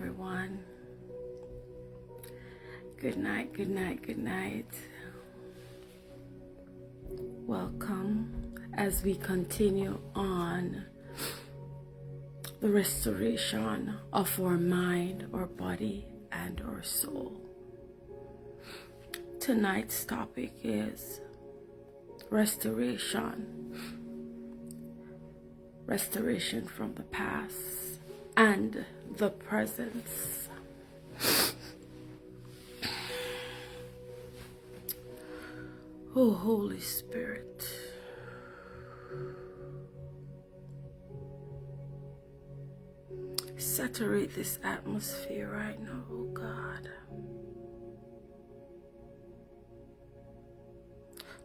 everyone. Good night, good night, good night. Welcome as we continue on the restoration of our mind, our body, and our soul. Tonight's topic is restoration from the past and the present. Oh, Holy Spirit, saturate this atmosphere right now, oh God.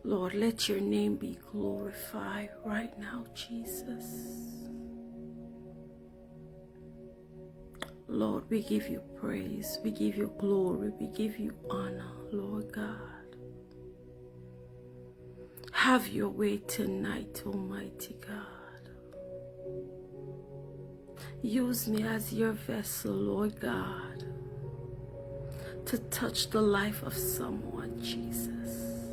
Lord, let your name be glorified right now, Jesus. Lord, we give you praise, we give you glory, we give you honor, Lord God. Have your way tonight, Almighty God. Use me as your vessel, Lord God, to touch the life of someone, Jesus.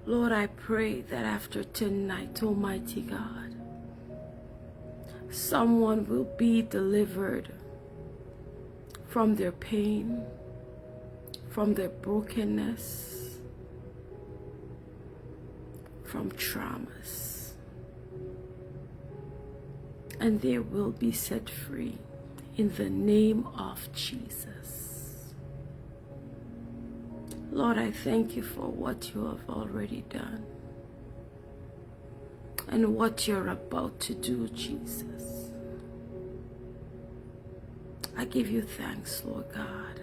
Lord, I pray that after tonight, Almighty God, someone will be delivered from their pain, from their brokenness, from traumas, and they will be set free in the name of Jesus. Lord, I thank you for what you have already done and what you're about to do, Jesus. I give you thanks, Lord God.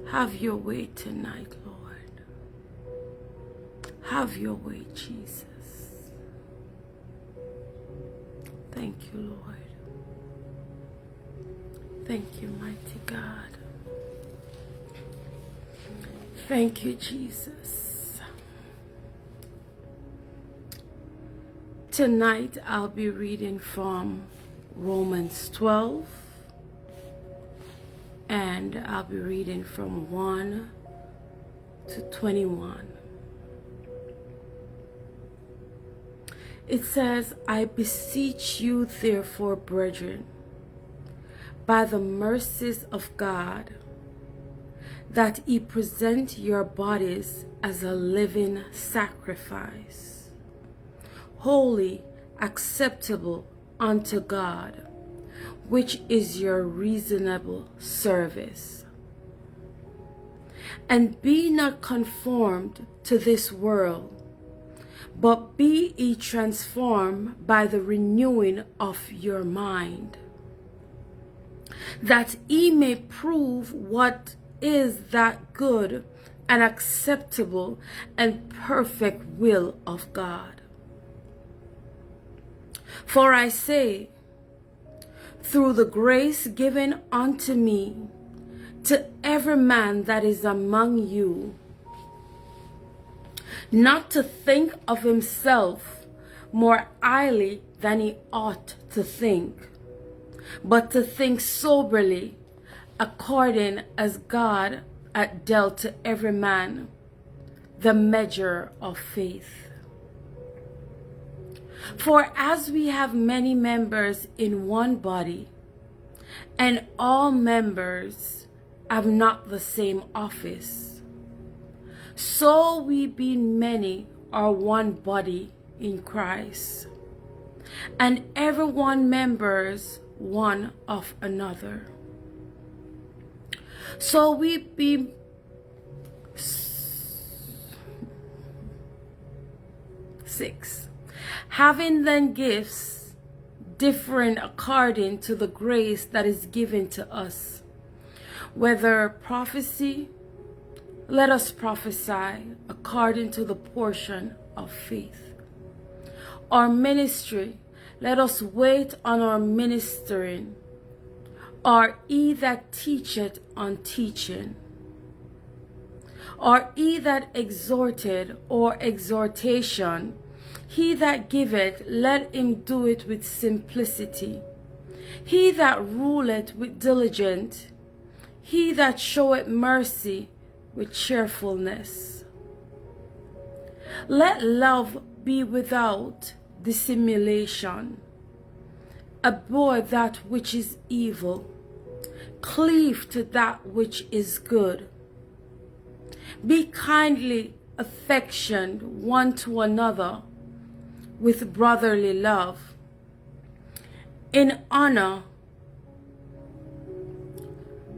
Have your way tonight, Lord. Have your way, Jesus. Thank you, Lord. Thank you, mighty God. Thank you, Jesus. Tonight I'll be reading from Romans 12. And I'll be reading from 1 to 21. It says, I beseech you therefore, brethren, by the mercies of God, that ye present your bodies as a living sacrifice, holy, acceptable unto God, which is your reasonable service. And be not conformed to this world, but be ye transformed by the renewing of your mind, that ye may prove what is that good and acceptable and perfect will of God. For I say, through the grace given unto me, to every man that is among you, not to think of himself more highly than he ought to think, but to think soberly, according as God hath dealt to every man the measure of faith. For as we have many members in one body, and all members have not the same office, so we being many are one body in Christ, and every one members one of another. So we be 6. Having then gifts differing according to the grace that is given to us, whether prophecy, let us prophesy according to the portion of faith. Or ministry, let us wait on our ministering. Or he that teacheth on teaching. Or he that exhorted or exhortation, He that giveth, let him do it with simplicity. He that ruleth with diligence, he that showeth mercy with cheerfulness. Let love be without dissimulation. Abhor that which is evil. Cleave to that which is good. Be kindly affectioned one to another with brotherly love. In honor,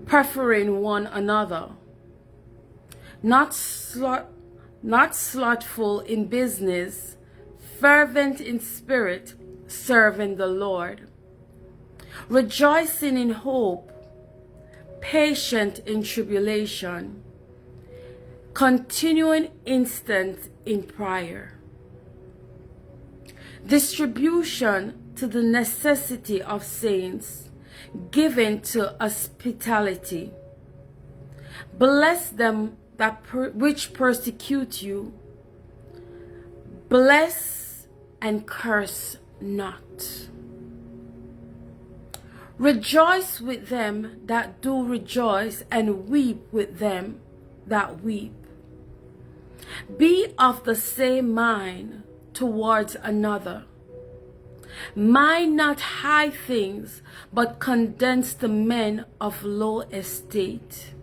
preferring one another. Not slothful in business, fervent in spirit, serving the Lord. Rejoicing in hope, patient in tribulation, continuing instant in prayer. Distribution to the necessity of saints, given to hospitality. Bless them that which persecute you. Bless and curse not. Rejoice with them that do rejoice, and weep with them that weep. Be of the same mind towards another. Mind not high things, but condense the men of low estate.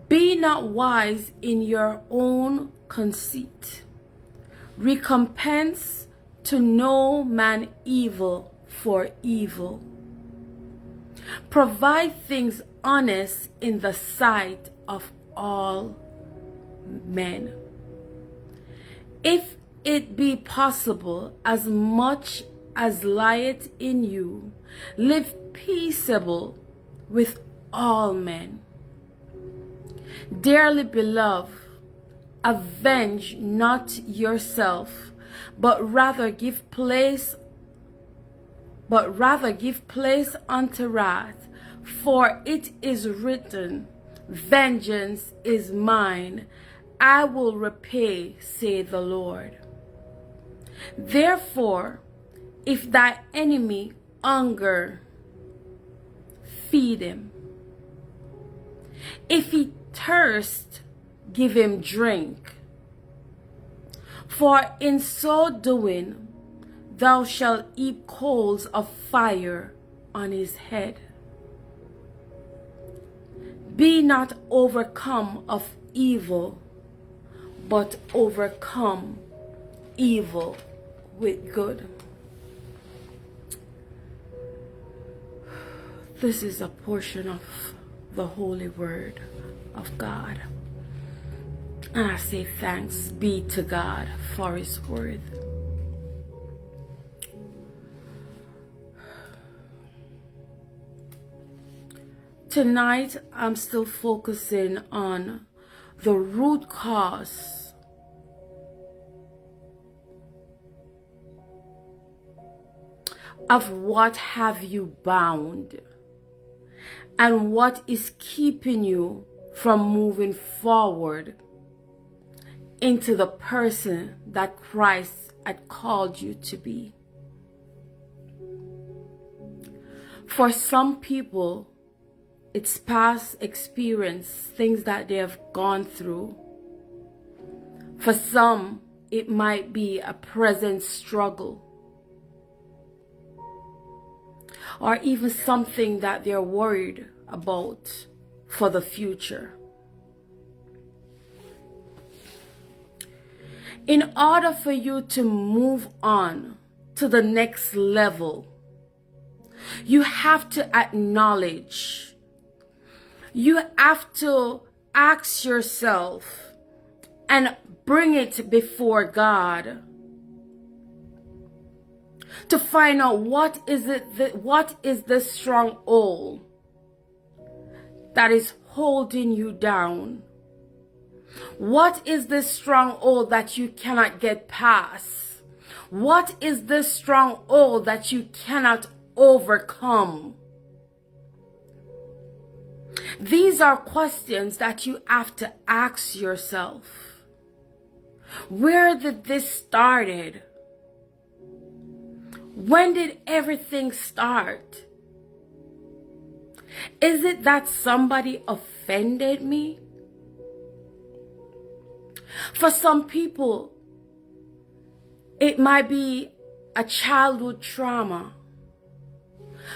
Be not wise in your own conceit. Recompense to no man evil for evil. Provide things honest in the sight of all men. If it be possible, as much as lieth in you, live peaceable with all men. Dearly beloved, avenge not yourself, but rather give place unto wrath, for it is written, vengeance is mine, I will repay, saith the Lord. Therefore, if thy enemy hunger, feed him. If he thirst, give him drink. For in so doing, thou shalt heap coals of fire on his head. Be not overcome of evil, but overcome evil with good. This is a portion of the holy word of God. And I say thanks be to God for his word. Tonight, I'm still focusing on the root cause of what have you bound and what is keeping you from moving forward into the person that Christ had called you to be. For some people, it's past experience, things that they have gone through. For some, it might be a present struggle, or even something that they're worried about for the future. In order for you to move on to the next level, you have to acknowledge, you have to ask yourself and bring it before God to find out what is the stronghold that is holding you down. What is the stronghold that you cannot get past? What is the stronghold that you cannot overcome? These are questions that you have to ask yourself. Where did this started? When did everything start? Is it that somebody offended me? For some people, it might be a childhood trauma.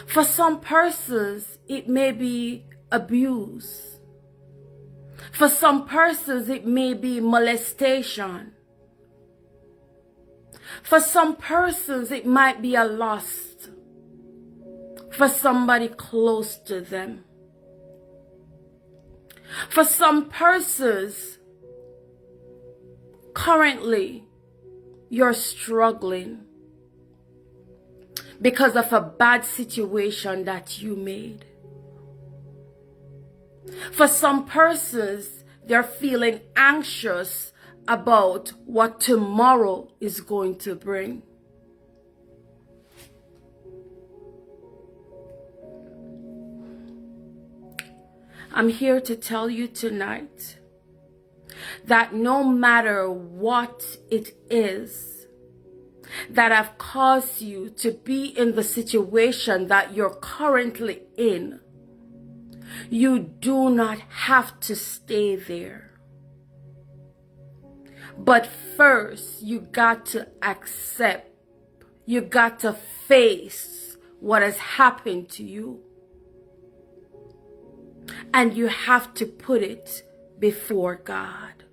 For some persons, it may be abuse. For some persons, it may be molestation. For some persons, it might be a loss for somebody close to them. For some persons, currently, you're struggling because of a bad situation that you made. For some persons, they're feeling anxious about what tomorrow is going to bring. I'm here to tell you tonight that no matter what it is that have caused you to be in the situation that you're currently in, you do not have to stay there. But first, you got to accept, you got to face what has happened to you. And you have to put it before God.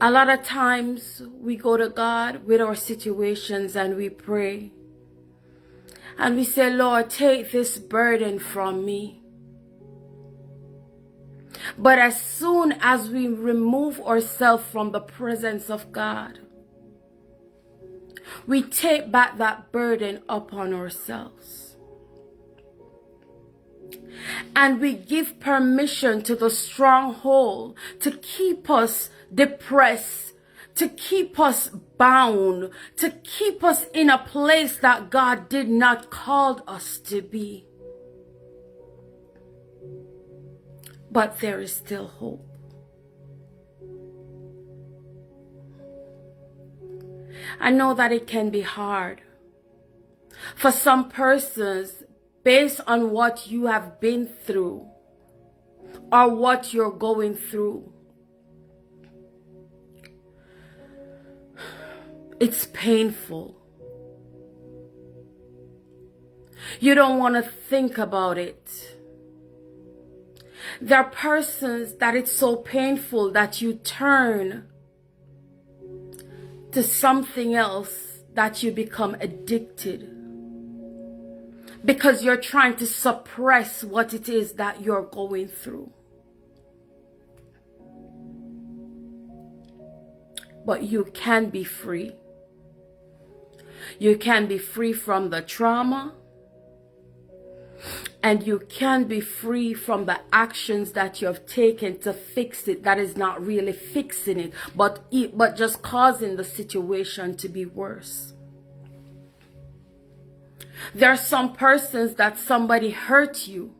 A lot of times we go to God with our situations and we pray. And we say, Lord, take this burden from me. But as soon as we remove ourselves from the presence of God, we take back that burden upon ourselves. And we give permission to the stronghold to keep us depressed, to keep us bound, to keep us in a place that God did not call us to be. But there is still hope. I know that it can be hard. For some persons, based on what you have been through or what you're going through, it's painful. You don't want to think about it. There are persons that it's so painful that you turn to something else, that you become addicted because you're trying to suppress what it is that you're going through. But you can be free. You can be free from the trauma. And you can be free from the actions that you have taken to fix it that is not really fixing it, but just causing the situation to be worse. There are some persons that somebody hurt you.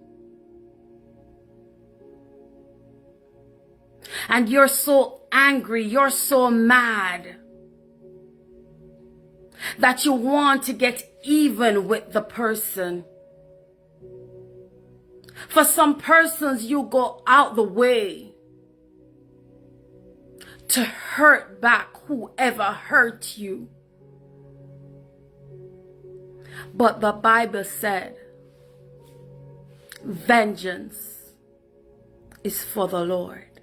And you're so angry, you're so mad that you want to get even with the person. For some persons, you go out the way to hurt back whoever hurt you. But the Bible said, vengeance is for the Lord.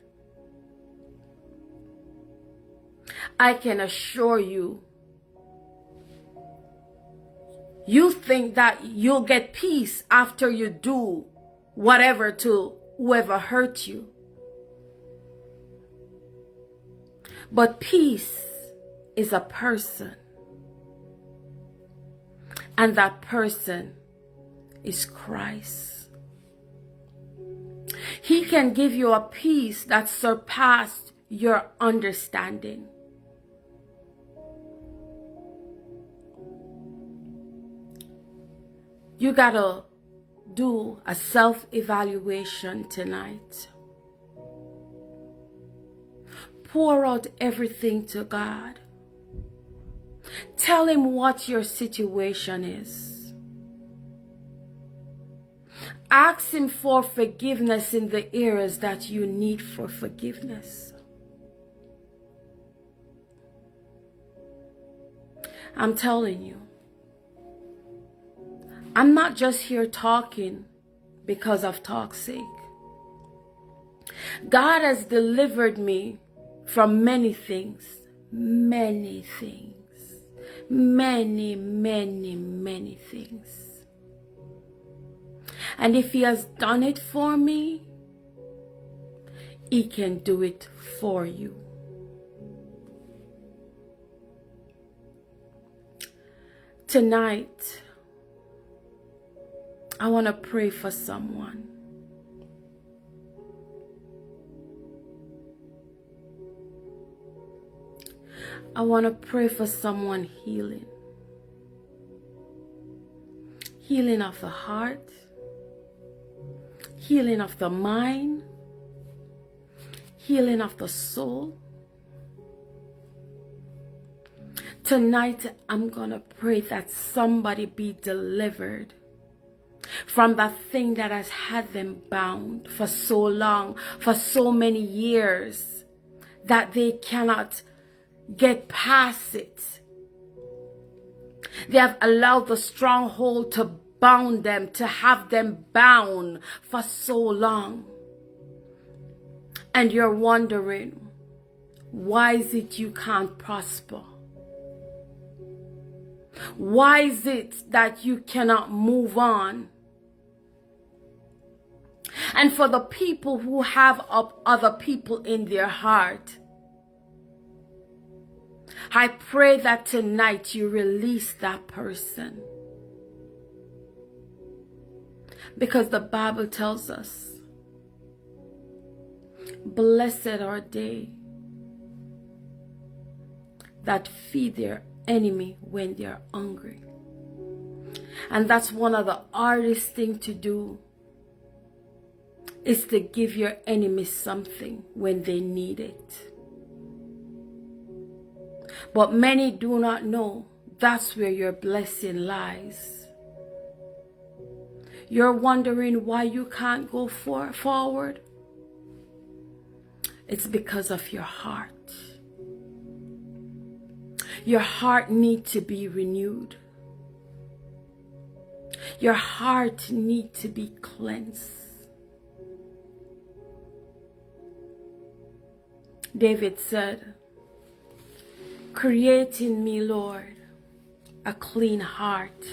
I can assure you, you think that you'll get peace after you do whatever to whoever hurt you. But peace is a person. And that person is Christ. He can give you a peace that surpassed your understanding. You gotta do a self-evaluation tonight. Pour out everything to God. Tell him what your situation is. Ask him for forgiveness in the areas that you need for forgiveness. I'm telling you, I'm not just here talking because of talk's sake. God has delivered me from many things, many things, many things. And if he has done it for me, he can do it for you. Tonight, I want to pray for someone. I want to pray for someone healing. Healing of the heart. Healing of the mind. Healing of the soul. Tonight, I'm going to pray that somebody be delivered from that thing that has had them bound for so long, for so many years, that they cannot get past it. They have allowed the stronghold to bound them, to have them bound for so long. And you're wondering, why is it you can't prosper? Why is it that you cannot move on? And for the people who have other people in their heart, I pray that tonight you release that person. Because the Bible tells us, blessed are they that feed their enemy when they are hungry. And that's one of the hardest things to do, is to give your enemy something when they need it. But many do not know that's where your blessing lies. You're wondering why you can't go forward. It's because of your heart. Your heart needs to be renewed. Your heart needs to be cleansed. David said, create in me, Lord, a clean heart,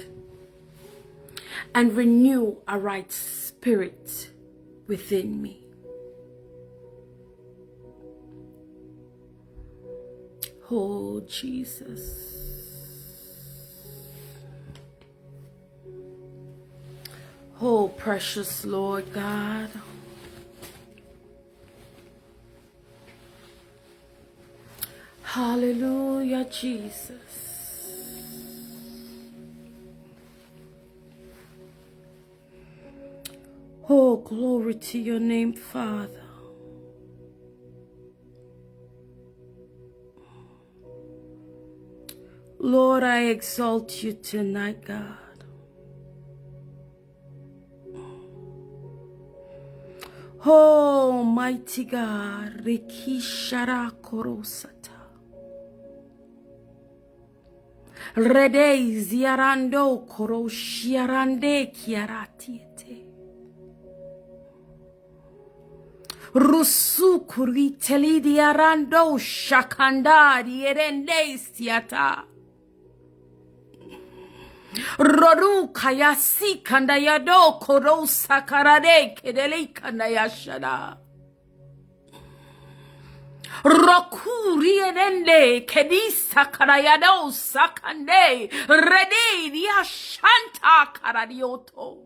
and renew a right spirit within me. Oh, Jesus. Oh, precious Lord God. Hallelujah, Jesus. Oh, glory to your name, Father. Lord, I exalt you tonight, God. Oh, mighty God. Rikishara korosata. Rede ziarando koroshiarande kiaratiete. Rusu kuriteli diarando shakanda dierende siata. Roru kayasi kanda yado korosa karade kedeli kanda yashada. Rokuri enende kedisa karayado sakande rede diashanta karadioto.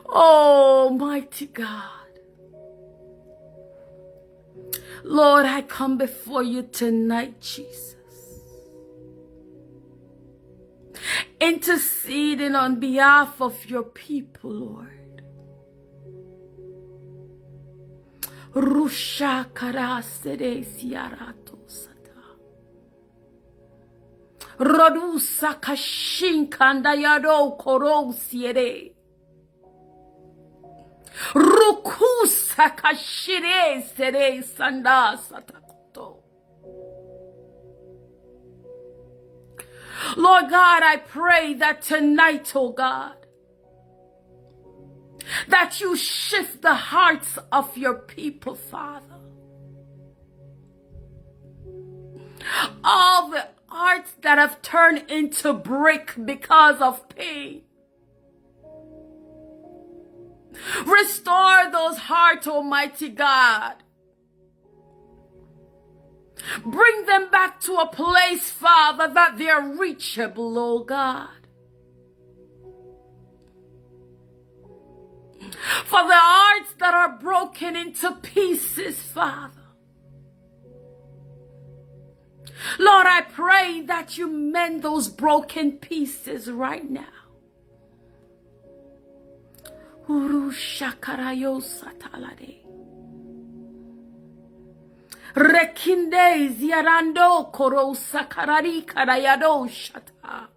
Oh, mighty God. Lord, I come before you tonight, Jesus, interceding on behalf of your people, Lord. Rusha karasere siarato sata. Rodusa kashinkanda yado koro siere. Rukusa kashire sere sanda satakoto. Lord God, I pray that tonight, oh God, that you shift the hearts of your people, Father. All the hearts that have turned into brick because of pain. Restore those hearts, Almighty God. Bring them back to a place, Father, that they're reachable, oh God. For the hearts that are broken into pieces, Father. Lord, I pray that you mend those broken pieces right now. Urushakarayo satalade. Rekinde ziarando koro sakarari karayado shata.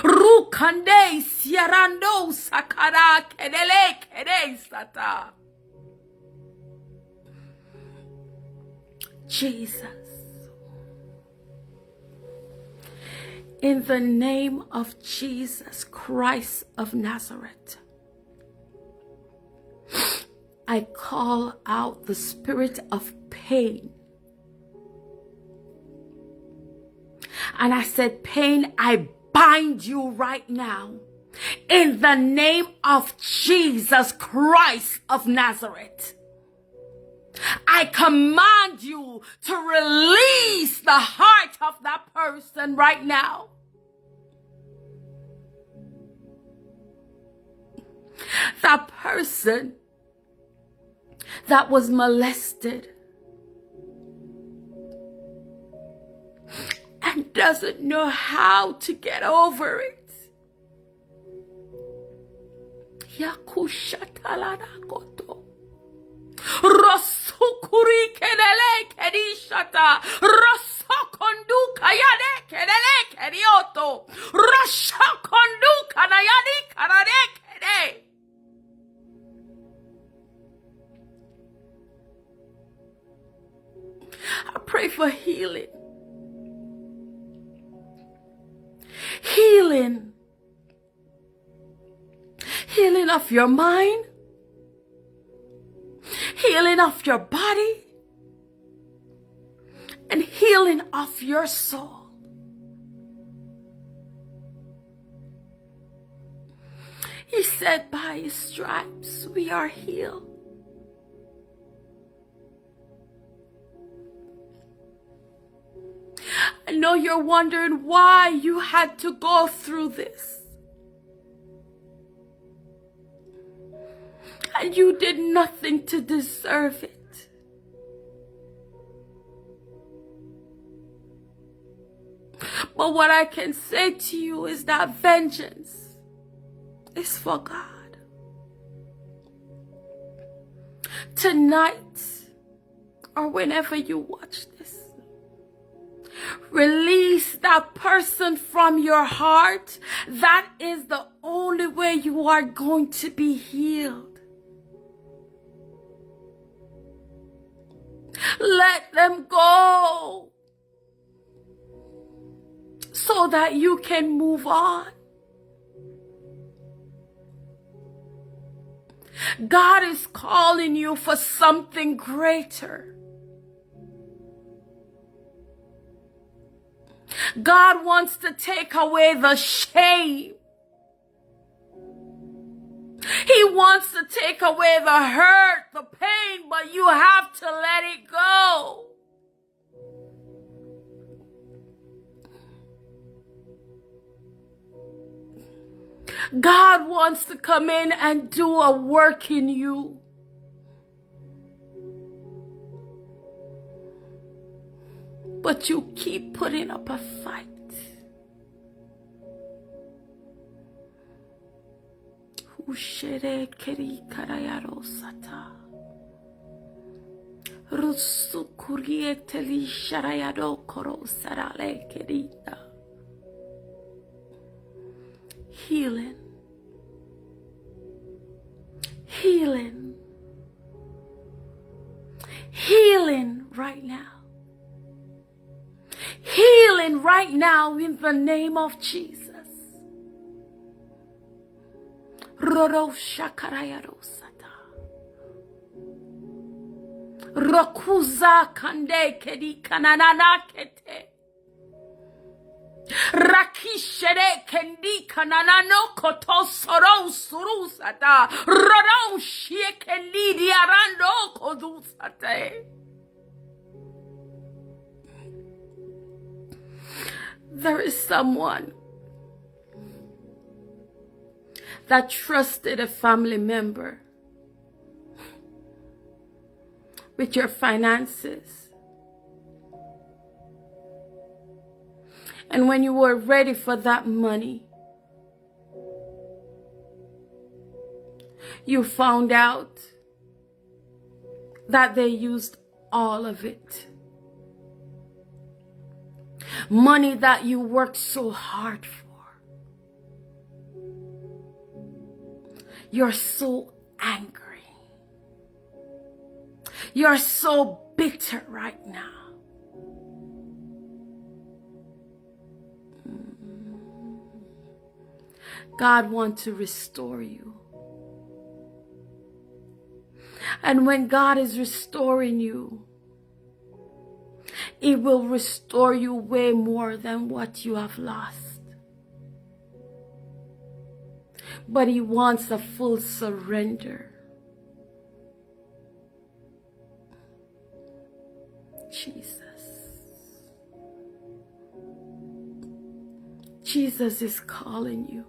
Rukande siarando sakara kedele kede sata. Jesus. In the name of Jesus Christ of Nazareth, I call out the spirit of pain. And I said, pain, I bind you right now. In the name of Jesus Christ of Nazareth, I command you to release the heart of that person right now. That person that was molested and doesn't know how to get over it. Yakushatalanakoto. Rosukuri kedele kedishata. Rosokondu kayade kedele kedioto. Roshokondu kanayadi karade kede. I pray for healing. Healing. Healing of your mind. Healing of your body. And healing of your soul. He said, by his stripes we are healed. I know you're wondering why you had to go through this. And you did nothing to deserve it. But what I can say to you is that vengeance is for God. Tonight, or whenever you watch this, release that person from your heart. That is the only way you are going to be healed. Let them go so that you can move on. God is calling you for something greater. God wants to take away the shame. He wants to take away the hurt, the pain, but you have to let it go. God wants to come in and do a work in you. But you keep putting up a fight. Ushere keri karayaro sata. Rusu kurieteli sharayado koro sarale kerita. Healing. Healing. Healing right now. Healing right now in the name of Jesus. Roro shakarayaro sata. Rokuza kande kedi kananana kete. Rakishere kendi kananano koto soro surusata. Roro shie kendi diarando kodusate. There is someone that trusted a family member with your finances. And when you were ready for that money, you found out that they used all of it. Money that you worked so hard for. You're so angry. You're so bitter right now. God wants to restore you. And when God is restoring you, He will restore you way more than what you have lost. But He wants a full surrender. Jesus. Jesus is calling you.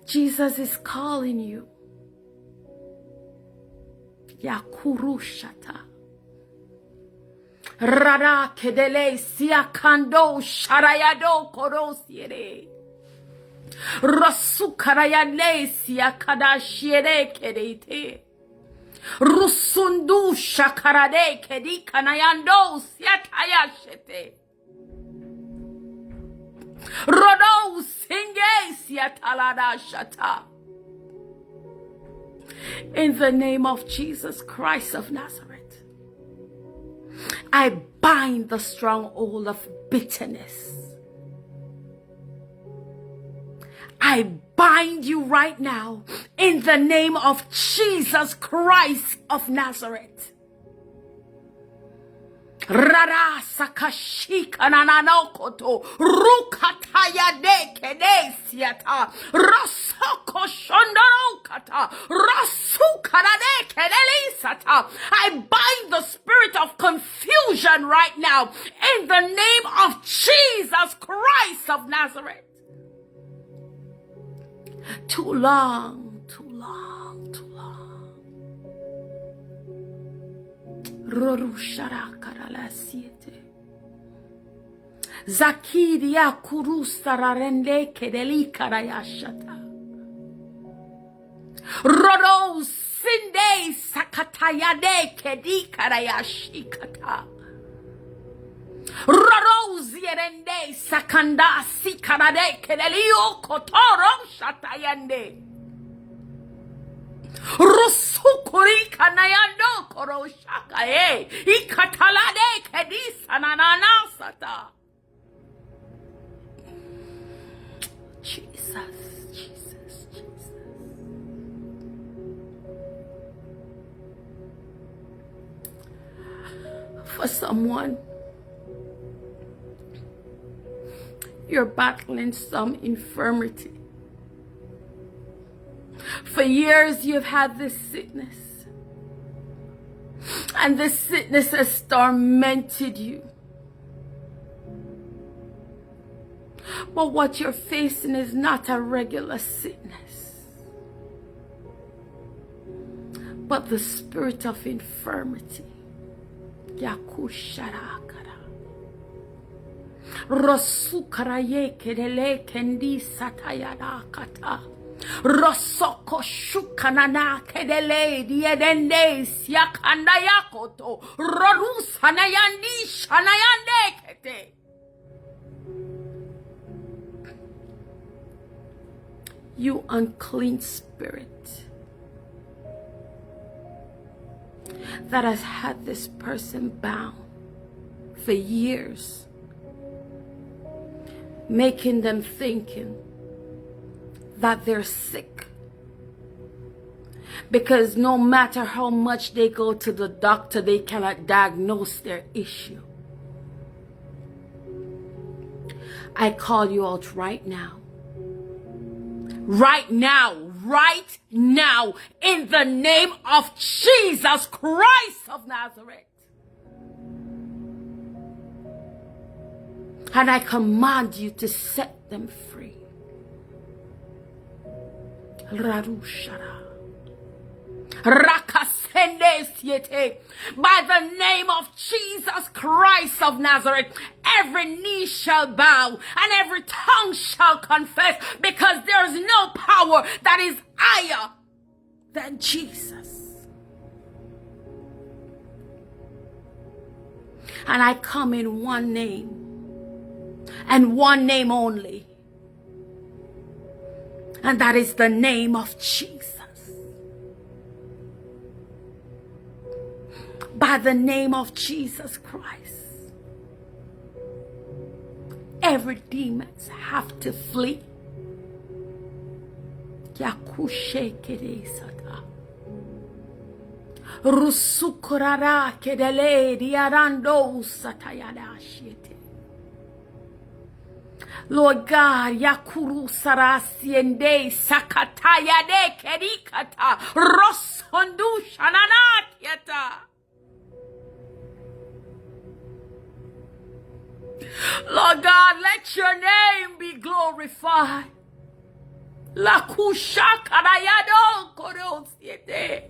Jesus is calling you. Yakurushata. Rara kedele siakando sharayado korosiere. Rasukarayane siakadashiere kedete. Rusundu shakarade kedi kanayando siatayashete. Rodo singe siatalada shata. In the name of Jesus Christ of Nazareth, I bind the stronghold of bitterness. I bind you right now in the name of Jesus Christ of Nazareth. Rara sakashika nananokoto rukataya de kedesiata rosoko shondorokata rasukarade kedelisata. I bind the spirit of confusion right now in the name of Jesus Christ of Nazareth. Too long, too long, too long. Rorushara karalasiete. Zakiria kurusara rende kedeli karayashata. Roro sinde sakatayade kedi karayashikata. Roro zierende sakanda sikarade kedelio kotoro shatayande. Rusukuri kanayando koroshaka ikatalade kedisa nananasata. Jesus, Jesus, Jesus. For someone, you're battling some infirmity. For years you've had this sickness, and this sickness has tormented you. But what you're facing is not a regular sickness, but the spirit of infirmity. Yakusharakara. Rosukaraye kedele kendi satayada kata. Rosoko shukanana kedele diedende siakanda yakoto. Rorusanayandi shanayande kete. You unclean spirit that has had this person bound for years, making them thinking that they're sick, because no matter how much they go to the doctor, they cannot diagnose their issue. I call you out right now. Right now, in the name of Jesus Christ of Nazareth. And I command you to set them free. Rarushara. By the name of Jesus Christ of Nazareth, every knee shall bow and every tongue shall confess, because there is no power that is higher than Jesus. And I come in one name and one name only, and that is the name of Jesus. By the name of Jesus Christ, every demons have to flee. Yakushe kedesata. Rusukurara kedele diarando satayadashite. Lord God, yakuru sarasiende sakataya de kerikata rosondu shananakiata. Lord God, let your name be glorified. La kushakarayado korosiete.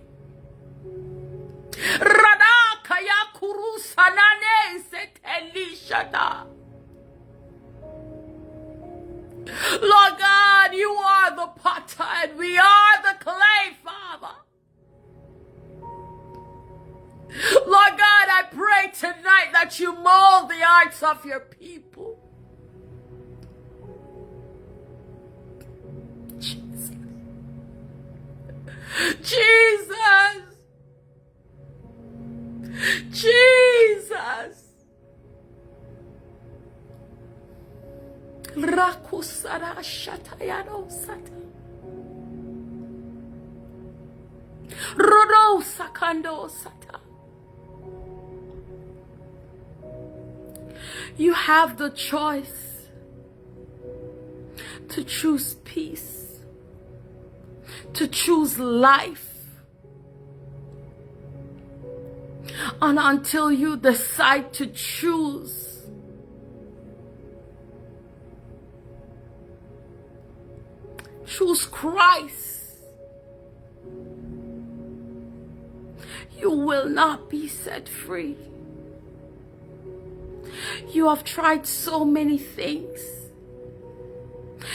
Radakaya kurusanane setelishada. Lord God, you are the potter and we are the clay, Father. Lord God, I pray tonight that you mold the hearts of your people. Jesus. Jesus. Jesus. Rakusara shatayano sata. Rodo sakando sata. You have the choice to choose peace, to choose life. And until you decide to choose Christ, you will not be set free. You have tried so many things.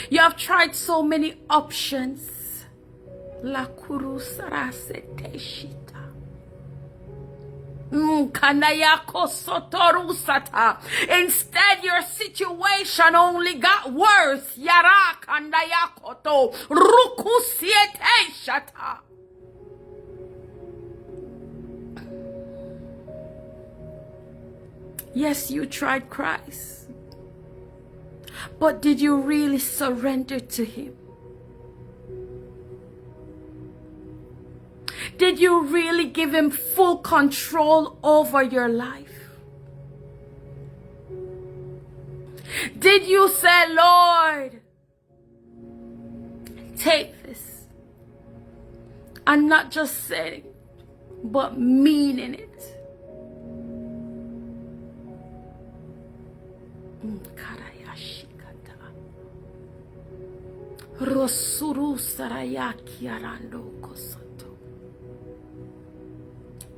You have tried so many options. La kurusarasete shita. Instead, your situation only got worse. Yara kandayakoto rukusiete shata. Yes, you tried Christ, but did you really surrender to him? Did you really give him full control over your life? Did you say, Lord, take this, and not just saying, but meaning it? Rosuru sarayaki arando kosoto.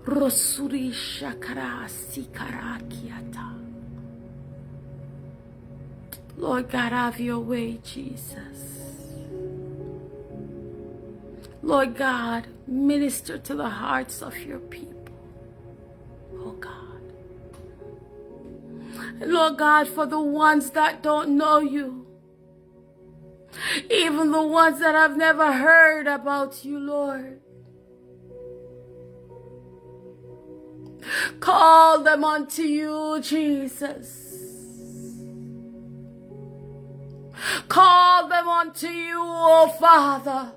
Rosuri shakara sikarakiata. Lord God, have your way, Jesus. Lord God, minister to the hearts of your people. Oh God. And Lord God, for the ones that don't know you, even the ones that have never heard about you, Lord, call them unto you, Jesus. Call them unto you, oh Father,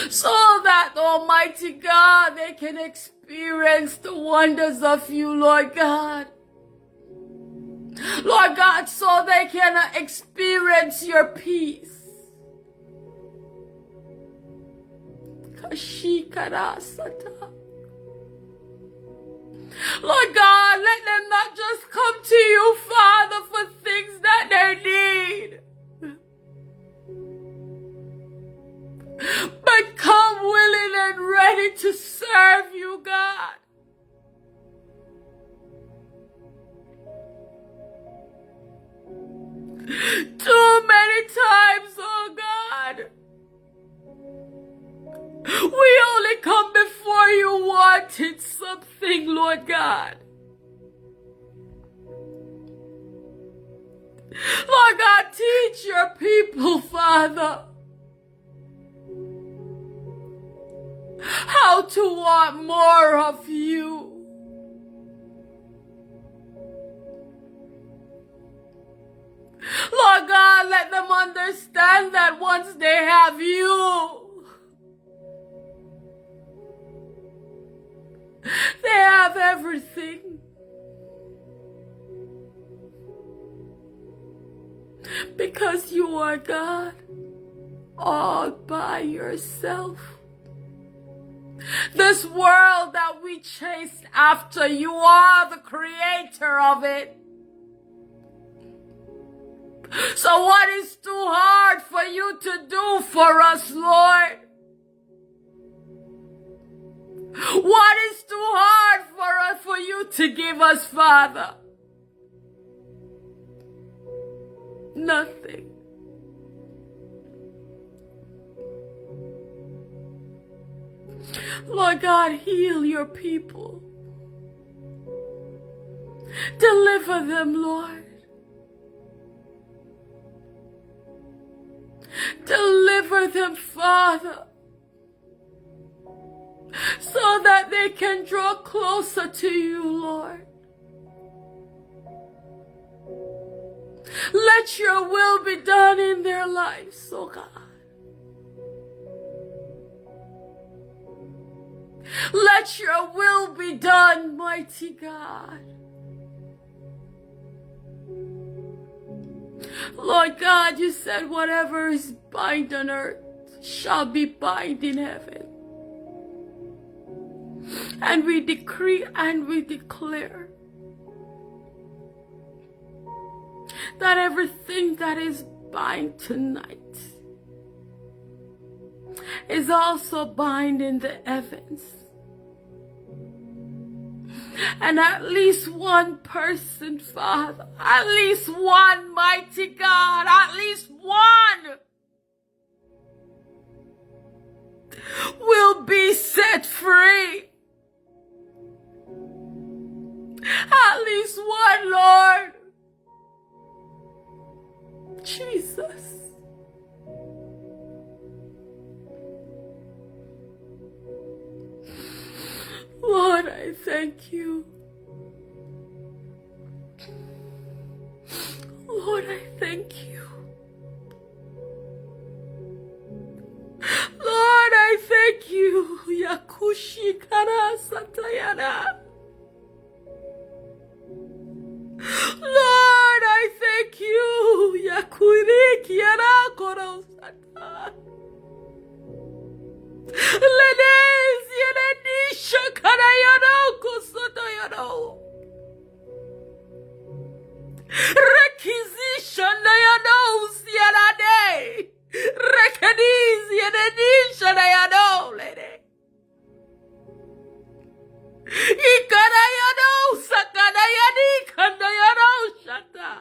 so that, Almighty God, they can experience the wonders of you, Lord God. Lord God, so they can experience your peace. Kashikarasata. Lord God, let them not just come to you, Father, for things that they need, but come willing and ready to serve you, God. Too many times, oh God, we only come before you wanting something, Lord God. Lord God, teach your people, Father, how to want more of you. Lord God, let them understand that once they have you, they have everything. Because you are God all by yourself. This world that we chase after, you are the creator of it. So what is too hard for you to do for us, Lord? What is too hard for you to give us, Father? Nothing. Lord God, heal your people. Deliver them, Lord. Deliver them, Father, so that they can draw closer to you, Lord. Let your will be done in their lives, oh God. Let your will be done, mighty God. Lord God, you said whatever is bind on earth shall be bind in heaven. And we decree and we declare that everything that is bind tonight is also bind in the heavens. And at least one person, Father, at least one, mighty God, at least one will be set free. At least one, Lord. Jesus. Lord, I thank you. Lord, I thank you. Lord, I thank you. Yakushi kara satayana. Lord, I thank you. Yakuri kiara korosata. Lenes yerenisha karayano kosotoyano. Requisition yano siarade. Rekadiz yerenisha yano lede. Ikarayano sakanayani kandayano shata.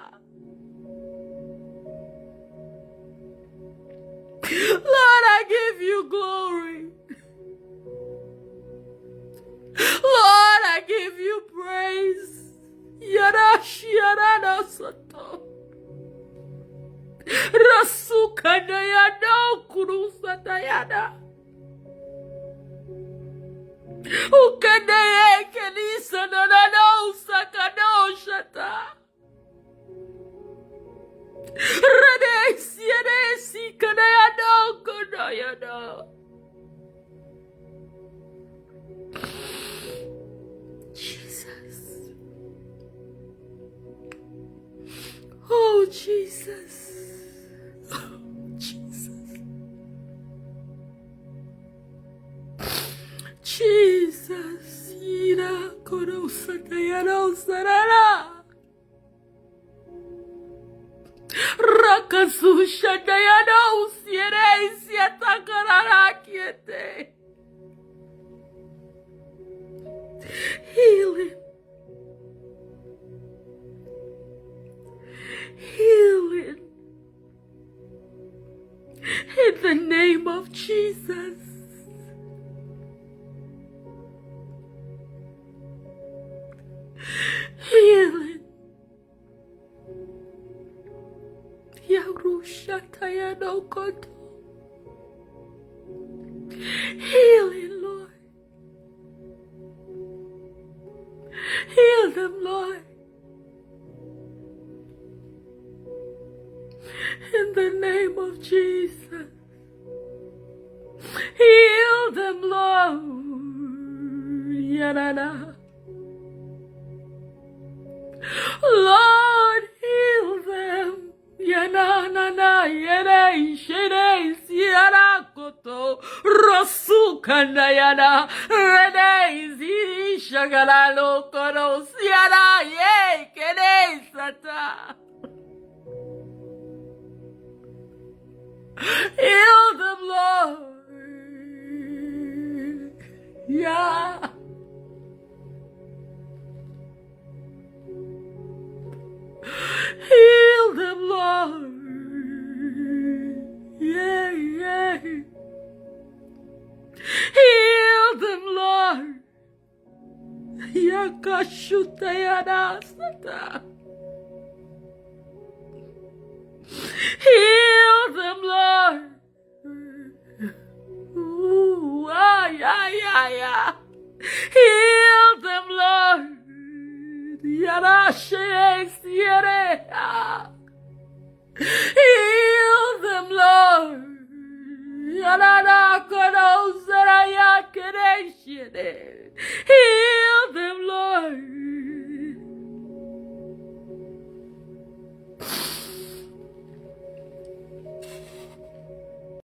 Ukadayana kurusatayana. Ukadaye kenisa nanano sakano shata. Rene siene si kadayana kadayana. Jesus. Oh, Jesus. Oh, Jesus. Jesus. Ira korosatayano sarara. Rakasusha dayano siene siatakarara kiete. Healing. Healing. In the name of Jesus. Healing. Yarusha Tayano Koto. Healing, Lord. Heal them, Lord. In the name of Jesus. Heal them, Lord. Yarana. Lord, heal them. Yanana, yere, shere, siara, koto, rosukanda, yana, rene, ziri, shagala, lokoro, siara, ye, kene, sata. Heal them, Lord. Yeah. Heal them, Lord. Yeah, yeah. Heal them, Lord. Yakashutayana sata. Heal them, Lord. Ooh, ah, yeah, yeah, yeah. Heal them, Lord. Yarashe, siere. Heal them, Lord. Yarana, kono,